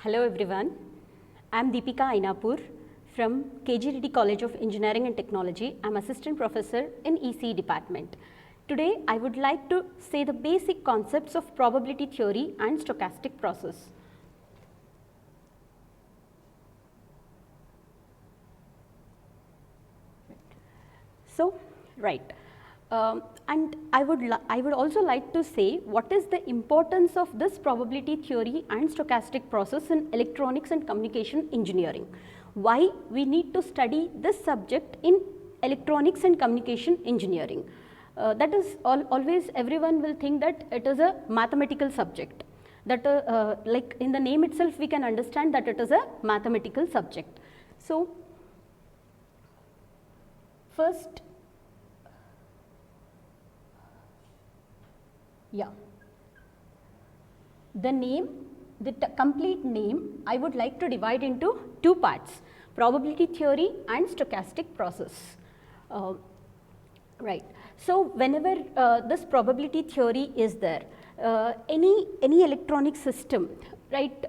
Hello everyone, I am Deepika Ainapur from KG Reddy College of Engineering and Technology. I am Assistant Professor in ECE department. Today I would like to say the basic concepts of probability theory and stochastic process. And I would also like to say what is the importance of this probability theory and stochastic process in electronics and communication engineering. Why we need to study this subject in electronics and communication engineering. That is always everyone will think that it is a mathematical subject. That like in the name itself we can understand that it is a mathematical subject. So first, the name, the complete name I would like to divide into two parts, probability theory and stochastic process. Right. So whenever this probability theory is there, any electronic system, right,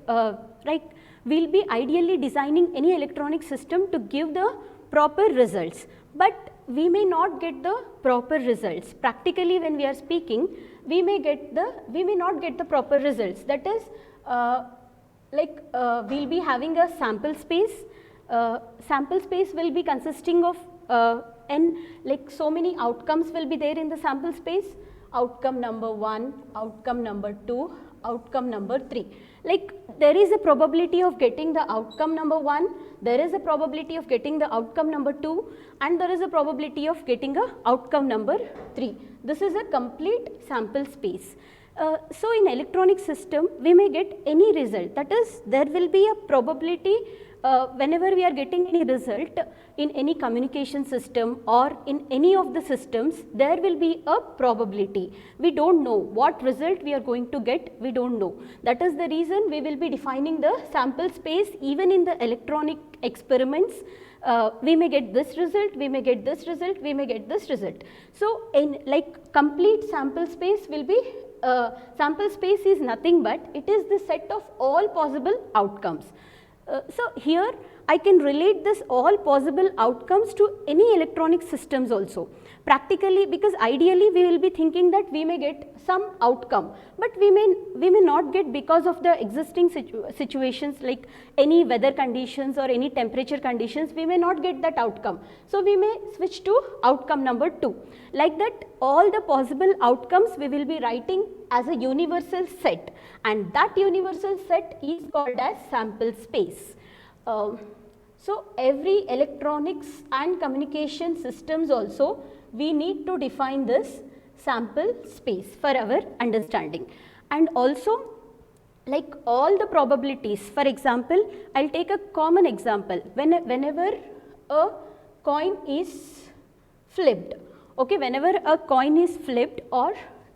we'll be ideally designing any electronic system to give the proper results, but we may not get the proper results. Practically when we are speaking, we may not get the proper results. That is we'll be having a sample space. Sample space will be consisting of so many outcomes will be there in the sample space. Outcome number 1, outcome number 2, outcome number 3. Like there is a probability of getting the outcome number 1, there is a probability of getting the outcome number 2, and there is a probability of getting a outcome number 3. This is a complete sample space. So in electronic system we may get any result, that is there will be a probability whenever we are getting any result in any communication system or in any of the systems, there will be a probability. We don't know what result we are going to get, we don't know. That is the reason we will be defining the sample space even in the electronic experiments. We may get this result, we may get this result, we may get this result. So in like complete sample space will be, sample space is nothing but it is the set of all possible outcomes. So here I can relate this all possible outcomes to any electronic systems also. Practically, because ideally we will be thinking that we may get some outcome, but we may not get because of the existing situations like any weather conditions or any temperature conditions, we may not get that outcome. So we may switch to outcome number 2. Like that all the possible outcomes we will be writing as a universal set, and that universal set is called as sample space. So every electronics and communication systems also we need to define this sample space for our understanding. And also like all the probabilities, for example, I'll take a common example. Whenever a coin is flipped, okay, whenever a coin is flipped or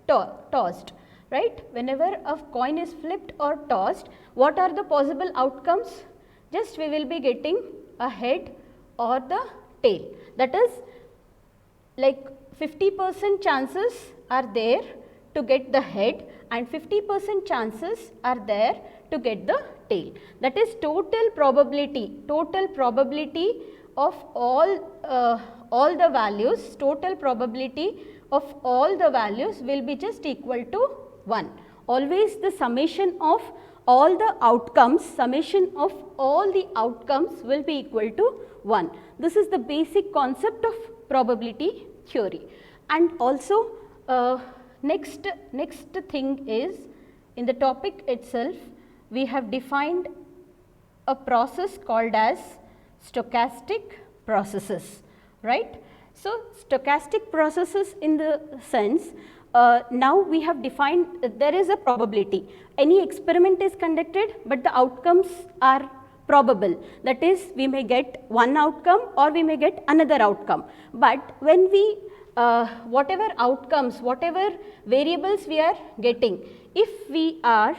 tossed, right, whenever a coin is flipped or tossed, what are the possible outcomes? Just we will be getting a head or the tail. That is like 50% chances are there to get the head and 50% chances are there to get the tail. That is total probability of all the values, total probability of all the values will be just equal to 1. Always the summation of all the outcomes, will be equal to 1. This is the basic concept of probability theory. And also next thing is, in the topic itself we have defined a process called as stochastic processes, right. So stochastic processes in the sense, now we have defined there is a probability. Any experiment is conducted but the outcomes are probable. That is we may get one outcome or we may get another outcome. But when we whatever outcomes, whatever variables we are getting, if we are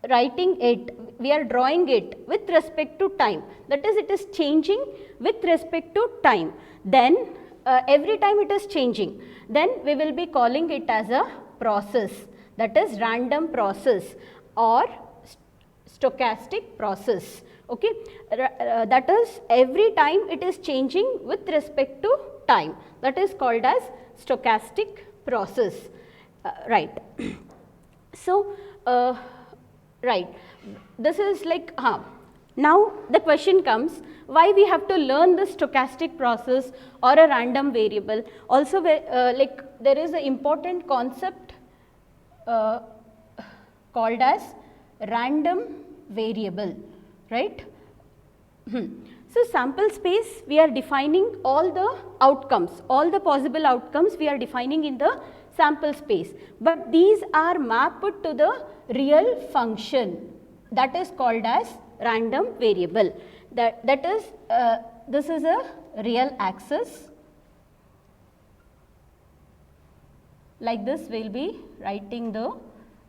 writing it, we are drawing it with respect to time, that is it is changing with respect to time, then every time it is changing, then we will be calling it as a process, that is random process or stochastic process. Okay, that is every time it is changing with respect to time, that is called as stochastic process, right. So, right, this is like, now the question comes, why we have to learn the stochastic process or a random variable. Also, like there is an important concept called as random variable, right. So, sample space, we are defining all the outcomes, all the possible outcomes we are defining in the sample space, but these are mapped to the real function, that is called as random variable. That is, this is a real axis, like this we will be writing the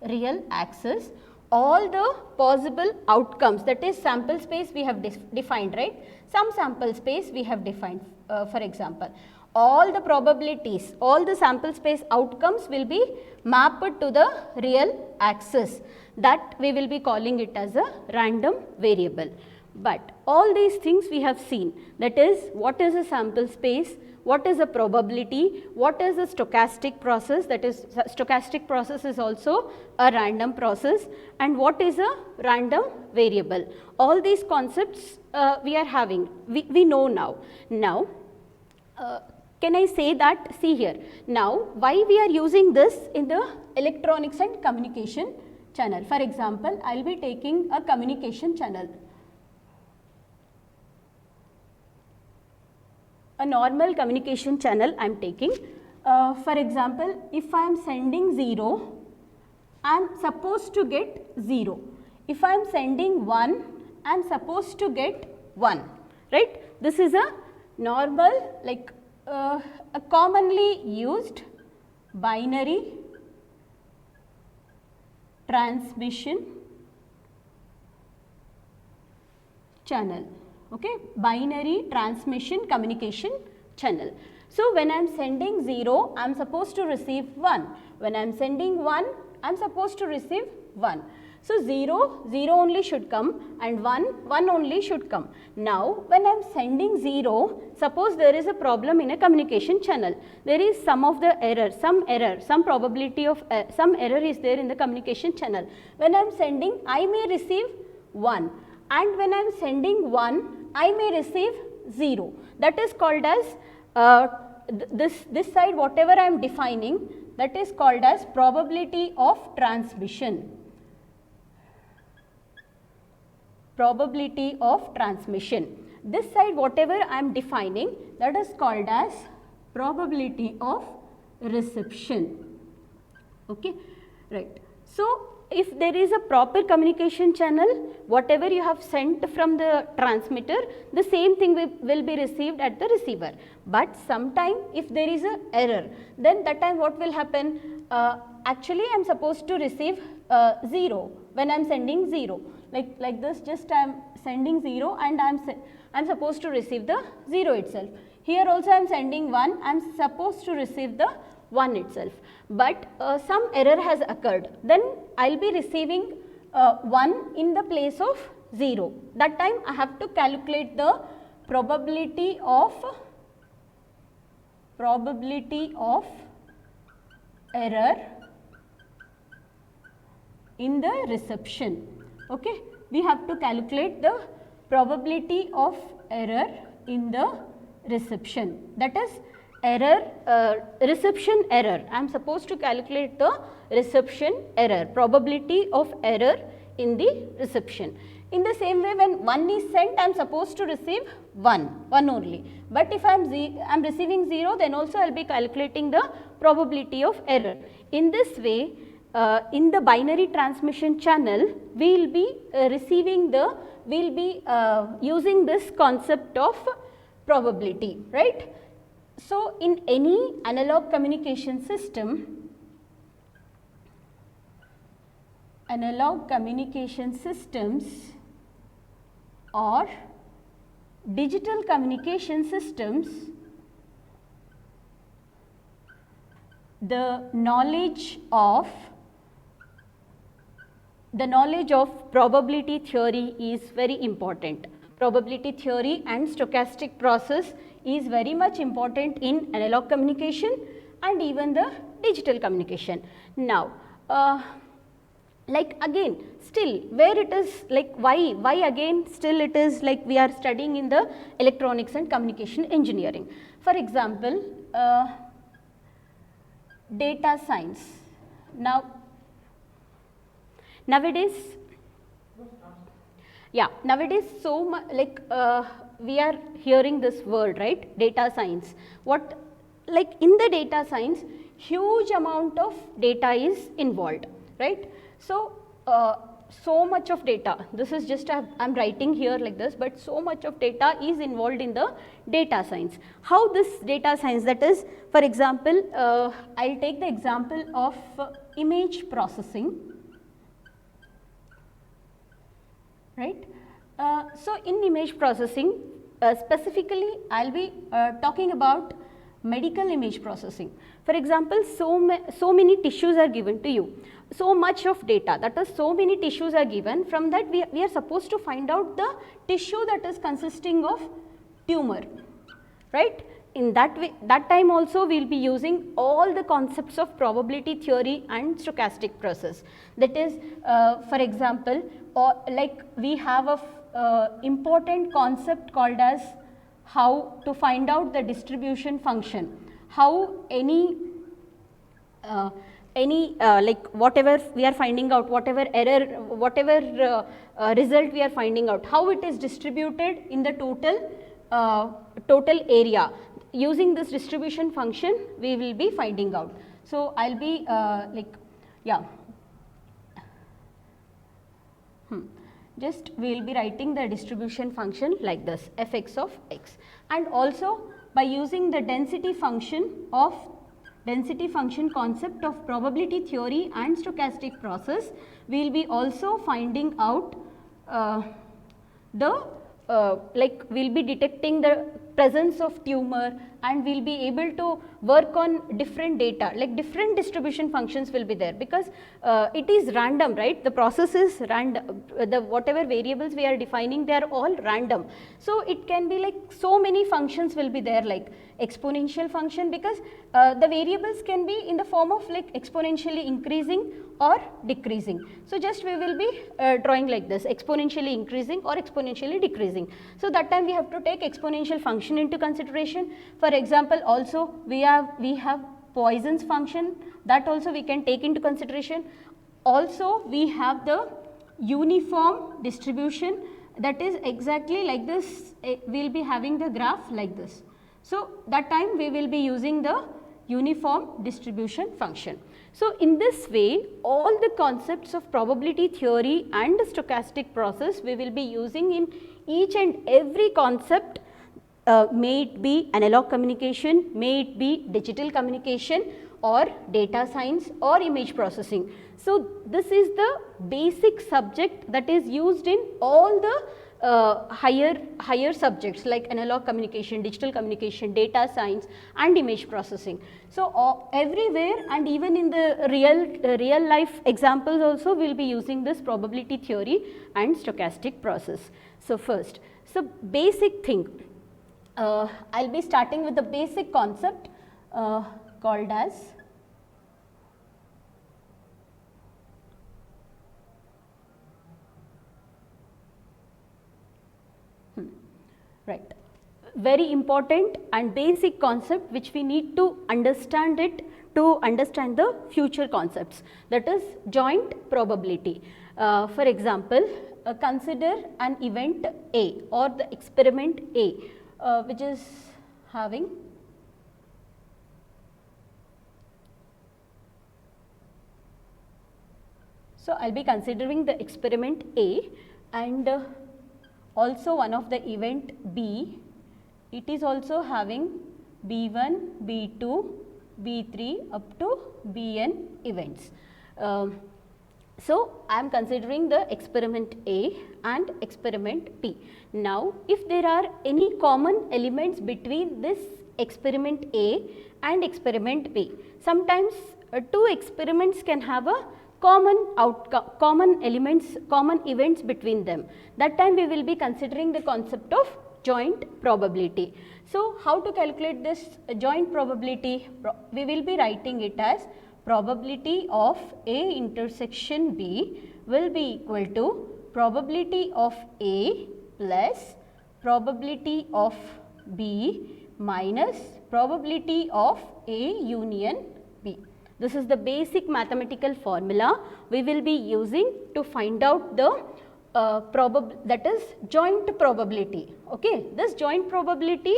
real axis. All the possible outcomes, that is sample space we have defined, right. Some sample space we have defined, for example, all the probabilities, all the sample space outcomes will be mapped to the real axis, that we will be calling it as a random variable. But all these things we have seen, that is what is a sample space, what is a probability, what is a stochastic process, that is stochastic process is also a random process, and what is a random variable. All these concepts we are having, we know now. Now, can I say that, see here, now why we are using this in the electronics and communication channel. For example, I will be taking a communication channel. A normal communication channel I am taking. For example, if I am sending 0, I am supposed to get 0. If I am sending 1, I am supposed to get 1, right. This is a normal, like a commonly used binary transmission channel. Okay, binary transmission communication channel. So, when I am sending 0, I am supposed to receive 1. When I am sending 1, I am supposed to receive 1. So, 0, 0 only should come, and 1, 1 only should come. Now, when I am sending 0, suppose there is a problem in a communication channel. There is some of the error, some probability of some error is there in the communication channel. When I am sending, I may receive 1, and when I am sending 1, I may receive 0. That is called as this side, whatever I am defining, that is called as probability of transmission. Probability of transmission. This side, whatever I am defining, that is called as probability of reception. Okay, right. So, if there is a proper communication channel, whatever you have sent from the transmitter, the same thing will be received at the receiver. But sometime if there is a error, then that time what will happen? Actually I am supposed to receive 0 when I am sending 0. Like this, just I am sending 0 and I am supposed to receive the 0 itself. Here also I am sending 1, I am supposed to receive the 1 itself, but some error has occurred, then I will be receiving 1 in the place of 0. That time I have to calculate the probability of error in the reception. Okay, we have to calculate the probability of error in the reception, that is error, reception error. I am supposed to calculate the reception error, probability of error in the reception. In the same way, when 1 is sent, I am supposed to receive 1 only. But if I am receiving 0, then also I will be calculating the probability of error. In this way, in the binary transmission channel, we will be using this concept of probability, right. So, in any analog communication system, analog communication systems or digital communication systems, the knowledge of the knowledge of probability theory is very important. Probability theory and stochastic process is very much important in analog communication and even the digital communication. Now, like again still where it is like why again still it is like we are studying in the electronics and communication engineering. For example, data science. Now, nowadays so much like we are hearing this word, right, data science. What, like in the data science huge amount of data is involved, right. So, so much of data, this is just I am writing here like this, but so much of data is involved in the data science. How this data science, that is, for example, I will take the example of image processing, right. So, in image processing specifically I will be talking about medical image processing. For example, so many tissues are given to you, so much of data, that is so many tissues are given, from that we are supposed to find out the tissue that is consisting of tumor, right. In that way, that time also we will be using all the concepts of probability theory and stochastic process. That is, for example, or like we have a important concept called as how to find out the distribution function, how any like whatever we are finding out, whatever error, whatever result we are finding out, how it is distributed in the total area. Using this distribution function we will be finding out. So, I will be just we will be writing the distribution function like this, fx of x, and also by using the density function concept of probability theory and stochastic process, we will be also finding out like we will be detecting the presence of tumor, and we will be able to work on different data, like different distribution functions will be there, because it is random, right. The process is random, the whatever variables we are defining, they are all random. So, it can be like so many functions will be there, like exponential function, because the variables can be in the form of like exponentially increasing or decreasing. So, just we will be drawing like this, exponentially increasing or exponentially decreasing. So, that time we have to take exponential function into consideration. For example, also we have Poisson's function, that also we can take into consideration. Also we have the uniform distribution, that is exactly like this, we will be having the graph like this. So, that time we will be using the uniform distribution function. So, in this way all the concepts of probability theory and the stochastic process we will be using in each and every concept, may it be analog communication, may it be digital communication or data science or image processing. So, this is the basic subject that is used in all the higher subjects like analog communication, digital communication, data science and image processing. So, everywhere, and even in the real life examples also we will be using this probability theory and stochastic process. So, first, so basic thing, I will be starting with the basic concept called as right, very important and basic concept which we need to understand it to understand the future concepts, that is joint probability. For example, consider an event A or the experiment A which is having so I will be considering the experiment A, and also one of the event B, it is also having B1, B2, B3 up to Bn events. So, I am considering the experiment A and experiment B. Now, if there are any common elements between this experiment A and experiment B, sometimes two experiments can have a common elements, common events between them. That time we will be considering the concept of joint probability. So, how to calculate this joint probability? We will be writing it as probability of A intersection B will be equal to probability of A plus probability of B minus probability of A union B. This is the basic mathematical formula we will be using to find out the that is joint probability. Okay, this joint probability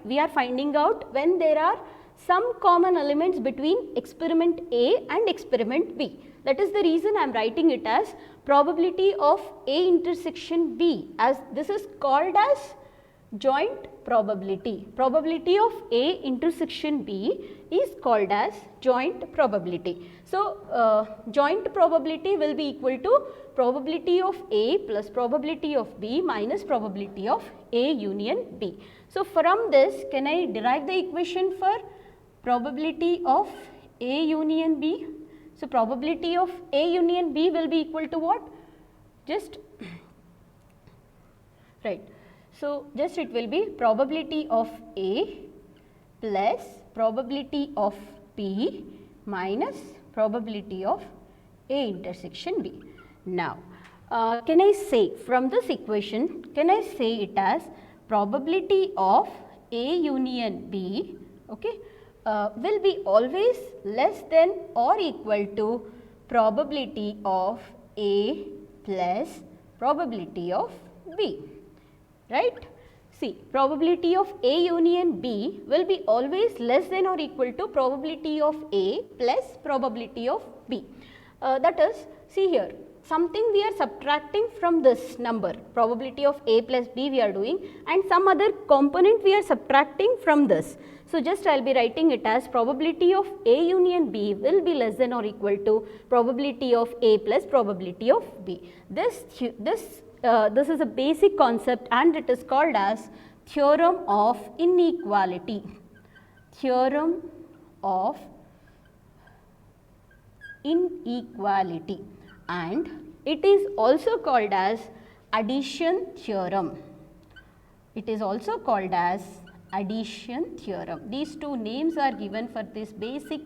we are finding out when there are some common elements between experiment A and experiment B. That is the reason I am writing it as probability of A intersection B, as this is called as joint probability. Probability of A intersection B is called as joint probability. So, joint probability will be equal to probability of A plus probability of B minus probability of A union B. So, from this can I derive the equation for probability of A union B? So, probability of A union B will be equal to what? Just right. So, just it will be probability of A plus probability of B minus probability of A intersection B. Now, can I say from this equation, can I say it as probability of A union B, okay, will be always less than or equal to probability of A plus probability of B, right? See, probability of A union B will be always less than or equal to probability of A plus probability of B. That is, see here, something we are subtracting from this number, probability of A plus B we are doing, and some other component we are subtracting from this. So, just I will be writing it as probability of A union B will be less than or equal to probability of A plus probability of B. This is a basic concept and it is called as theorem of inequality. Theorem of inequality, and it is also called as addition theorem. It is also called as addition theorem. These two names are given for this basic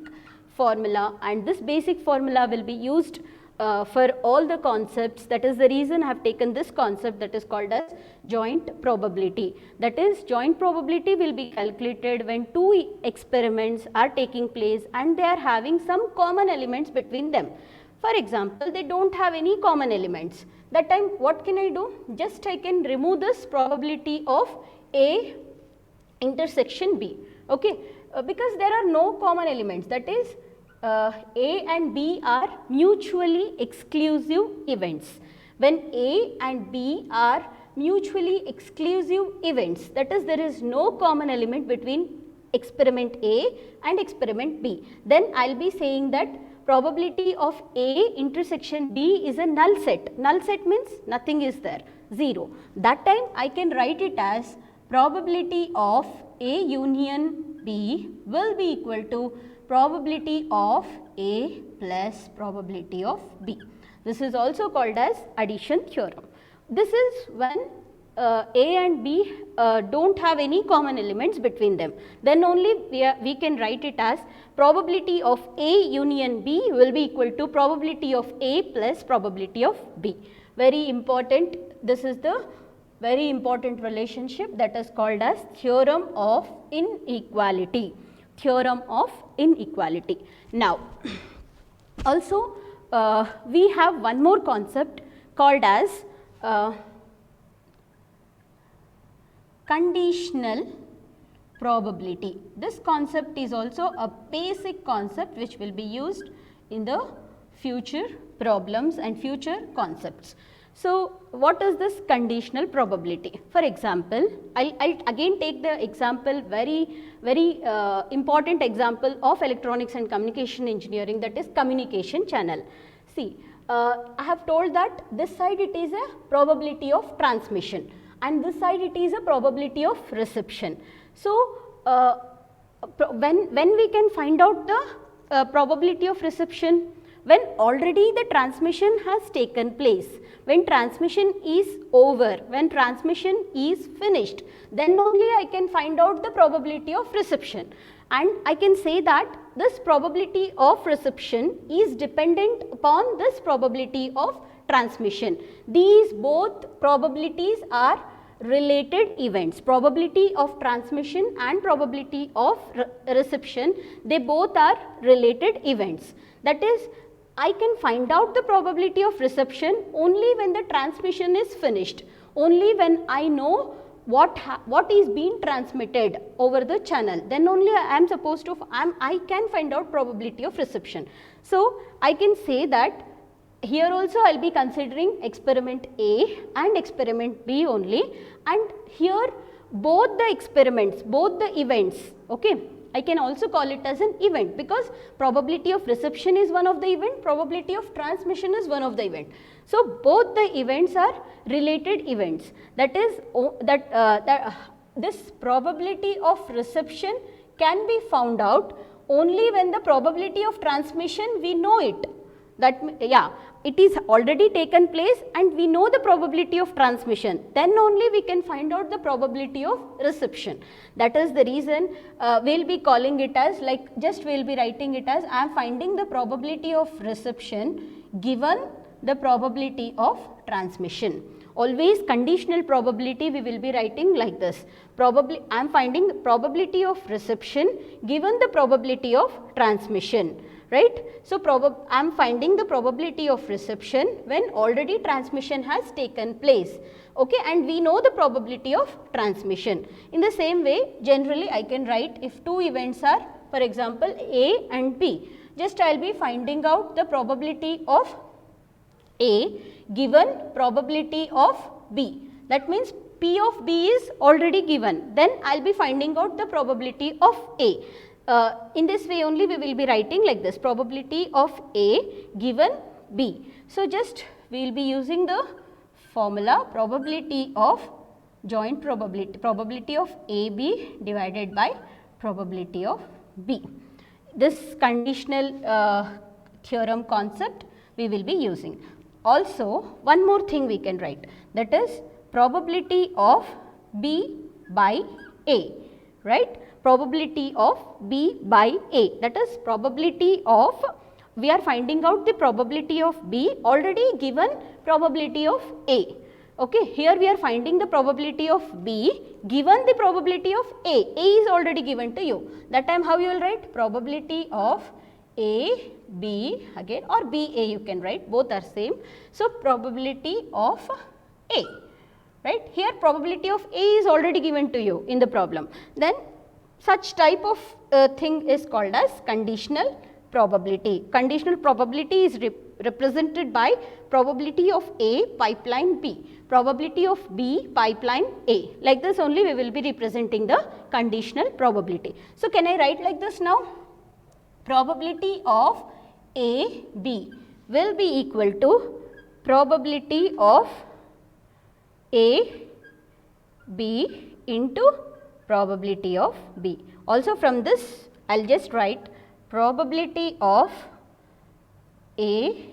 formula, and this basic formula will be used for all the concepts. That is the reason I have taken this concept that is called as joint probability. That is, joint probability will be calculated when two experiments are taking place and they are having some common elements between them. For example, they don't have any common elements. That time what can I do? Just I can remove this probability of A intersection B, okay, because there are no common elements. That is, A and B are mutually exclusive events. When A and B are mutually exclusive events, that is, there is no common element between experiment A and experiment B, then I will be saying that probability of A intersection B is a null set. Null set means nothing is there, 0. That time I can write it as probability of A union B will be equal to probability of A plus probability of B. This is also called as addition theorem. This is when A and B don't have any common elements between them. Then only we can write it as probability of A union B will be equal to probability of A plus probability of B. Very important. This is the very important relationship that is called as theorem of inequality. Theorem of inequality. Now, also we have one more concept called as conditional probability. This concept is also a basic concept which will be used in the future problems and future concepts. So, what is this conditional probability? For example, I'll again take the example, very important example of electronics and communication engineering, that is communication channel. See, I have told that this side it is a probability of transmission and this side it is a probability of reception. So, when we can find out the probability of reception, when already the transmission has taken place, when transmission is over, when transmission is finished, then only I can find out the probability of reception. And I can say that this probability of reception is dependent upon this probability of transmission. These both probabilities are related events. Probability of transmission and probability of reception, they both are related events. That is, I can find out the probability of reception only when the transmission is finished, only when I know what is being transmitted over the channel, then only I can find out probability of reception. So I can say that here also I will be considering experiment A and experiment B only, and here both the experiments, both the events, okay, I can also call it as an event, because probability of reception is one of the event, probability of transmission is one of the event. So both the events are related events. That is, this probability of reception can be found out only when the probability of transmission, we know it. That, yeah, it is already taken place and we know the probability of transmission, then only we can find out the probability of reception. That is the reason we will be calling it as, like, just we will be writing it as, I am finding the probability of reception given the probability of transmission. Always conditional probability we will be writing like this. Probably I am finding the probability of reception given the probability of transmission. Right. So, I am finding the probability of reception when already transmission has taken place, okay, and we know the probability of transmission. In the same way, generally I can write, if two events are, for example, A and B, just I will be finding out the probability of A given probability of B. That means P of B is already given, then I will be finding out the probability of A. In this way only we will be writing like this, probability of A given B. So, just we will be using the formula, probability of joint probability of AB divided by probability of B. This conditional theorem concept we will be using. Also, one more thing we can write, that is probability of B by A, right? Probability of B by A, that is probability of, we are finding out the probability of B already given probability of A. Okay, here we are finding the probability of B given the probability of A. A is already given to you. That time how you will write? Probability of A, B again, or B, A you can write, both are same. So, probability of A, right? Here probability of A is already given to you in the problem. Then such type of thing is called as conditional probability. Conditional probability is represented by probability of A pipeline B, probability of B pipeline A. Like this only we will be representing the conditional probability. So, can I write like this now? Probability of A B will be equal to probability of A B into probability of B. Also from this I will just write probability of A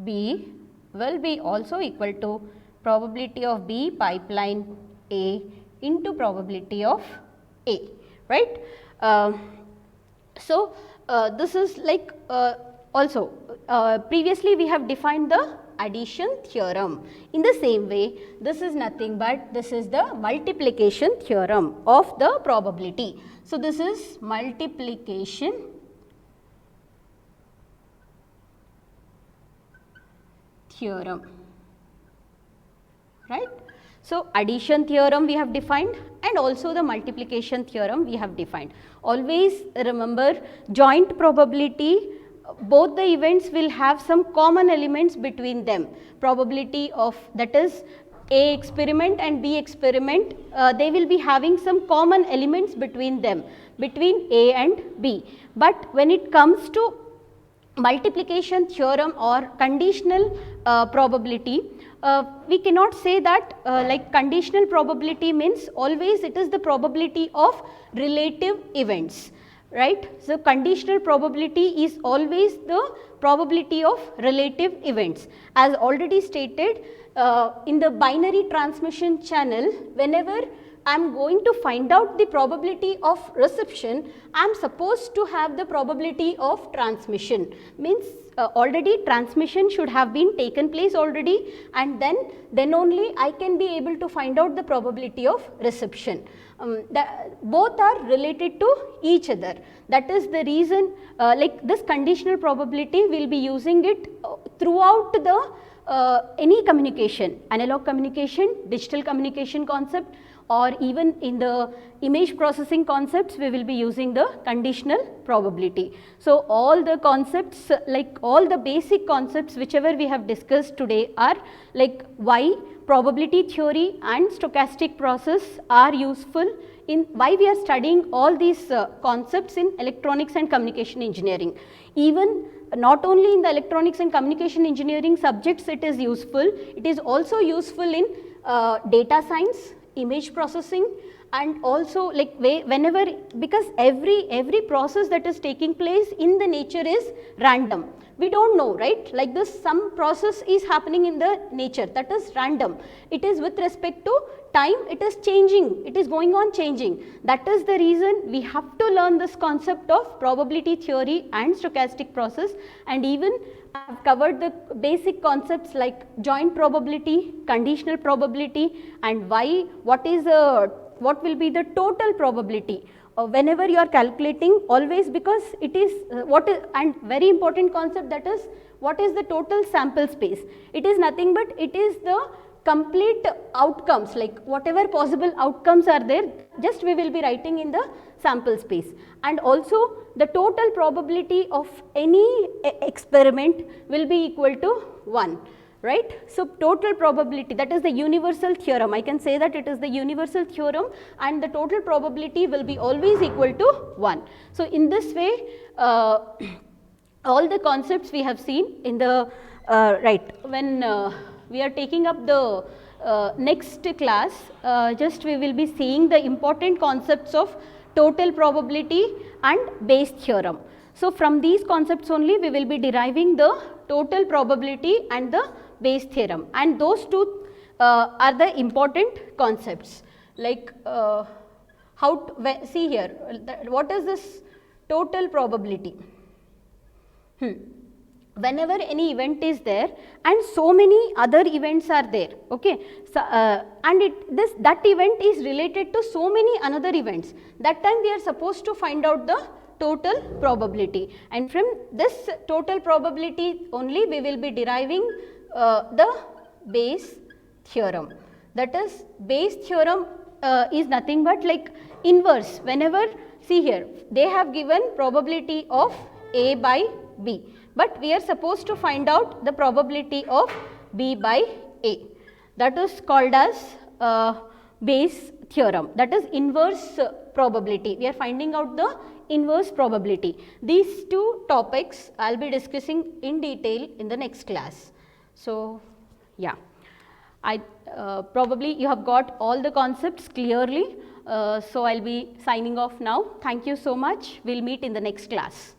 B will be also equal to probability of B pipeline A into probability of A, right. So, this is like also previously we have defined the addition theorem. In the same way, this is nothing but this is the multiplication theorem of the probability. So, this is multiplication theorem, right. So, addition theorem we have defined and also the multiplication theorem we have defined. Always remember, joint probability, both the events will have some common elements between them. Probability of, that is A experiment and B experiment, they will be having some common elements between them, between A and B. But when it comes to multiplication theorem or conditional probability, we cannot say that like conditional probability means always it is the probability of relative events. right? So conditional probability is always the probability of relative events. As already stated, in the binary transmission channel, whenever I am going to find out the probability of reception, I am supposed to have the probability of transmission. Means already transmission should have been taken place already, and then only I can be able to find out the probability of reception. Both are related to each other. That is the reason like this conditional probability we will be using it throughout the any communication, analog communication, digital communication concept, or even in the image processing concepts we will be using the conditional probability. So all the concepts, like all the basic concepts whichever we have discussed today are like why probability theory and stochastic process are useful, in why we are studying all these concepts in electronics and communication engineering. Even not only in the electronics and communication engineering subjects it is useful, it is also useful in data science, image processing, and also like whenever, because every process that is taking place in the nature is random. We don't know, right? Like this, some process is happening in the nature that is random. It is with respect to time, it is changing, it is going on changing. That is the reason we have to learn this concept of probability theory and stochastic process, and even I have covered the basic concepts like joint probability, conditional probability, and why, what will be the total probability whenever you are calculating, always, because it is and very important concept, that is what is the total sample space. It is nothing but it is the complete outcomes, like whatever possible outcomes are there, just we will be writing in the sample space. And also the total probability of any experiment will be equal to 1, right? So total probability, that is the universal theorem, I can say that it is the universal theorem, and the total probability will be always equal to 1. So in this way all the concepts we have seen in the right, when we are taking up the next class, just we will be seeing the important concepts of total probability and Bayes theorem. So from these concepts only we will be deriving the total probability and the Bayes theorem, and those two are the important concepts. Like how to, see here, what is this total probability? Whenever any event is there and so many other events are there, okay, so, and that event is related to so many another events, that time we are supposed to find out the total probability, and from this total probability only we will be deriving the Bayes theorem. That is, Bayes theorem is nothing but like inverse. Whenever, see here, they have given probability of A by B, but we are supposed to find out the probability of B by A. That is called as Bayes theorem, that is inverse probability. We are finding out the inverse probability. These two topics I will be discussing in detail in the next class. So yeah, I probably you have got all the concepts clearly. So I will be signing off now. Thank you so much. We will meet in the next class.